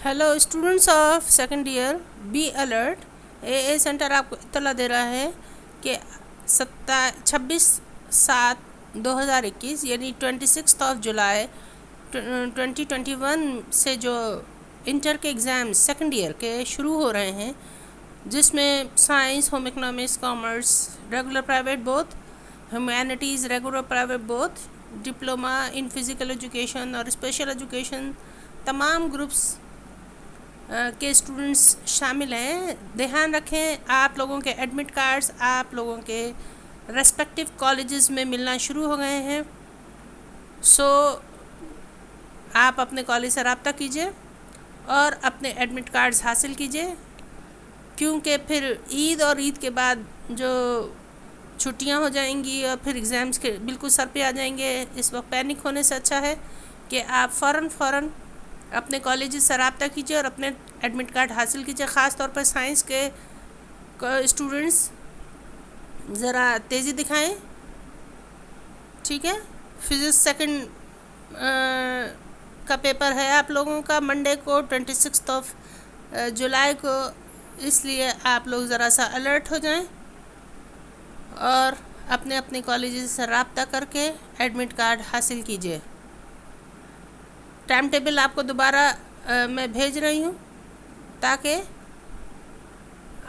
Hello students of second year, be alert. A centre आपको इत्तला दे रहा है कि 26/7/2021 यानी 26 जुलाई 2021 से जो इंटर के एग्ज़ाम सेकेंड ईयर के शुरू हो रहे हैं, जिसमें science, home economics, commerce, regular private both, humanities regular private both, diploma in physical education और स्पेशल एजुकेशन, तमाम ग्रुप्स के स्टूडेंट्स शामिल हैं। ध्यान रखें, आप लोगों के एडमिट कार्ड्स आप लोगों के रेस्पेक्टिव कॉलेजेस में मिलना शुरू हो गए हैं। सो आप अपने कॉलेज से रब्ता कीजिए और अपने एडमिट कार्ड्स हासिल कीजिए, क्योंकि फिर ईद और ईद के बाद जो छुट्टियां हो जाएंगी और फिर एग्ज़ाम्स के बिल्कुल सर पे आ जाएंगे। इस वक्त पैनिक होने से अच्छा है कि आप फ़ौरन अपने कॉलेज से रब्ता कीजिए और अपने एडमिट कार्ड हासिल कीजिए। ख़ास तौर पर साइंस के स्टूडेंट्स ज़रा तेज़ी दिखाएं, ठीक है। फिज़िक्स सेकंड का पेपर है आप लोगों का मंडे को 26 जुलाई को, इसलिए आप लोग ज़रा सा अलर्ट हो जाएं और अपने अपने कॉलेज से रब्ता करके एडमिट कार्ड हासिल कीजिए। टाइम टेबल आपको दोबारा मैं भेज रही हूँ ताकि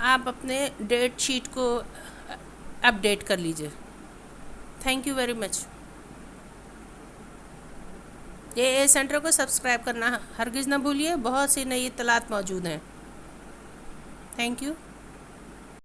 आप अपने डेट शीट को अपडेट कर लीजिए। Thank you very much. A centre को सब्सक्राइब करना हरगिज़ ना भूलिए, बहुत सी नई इत्तलात मौजूद हैं। Thank you.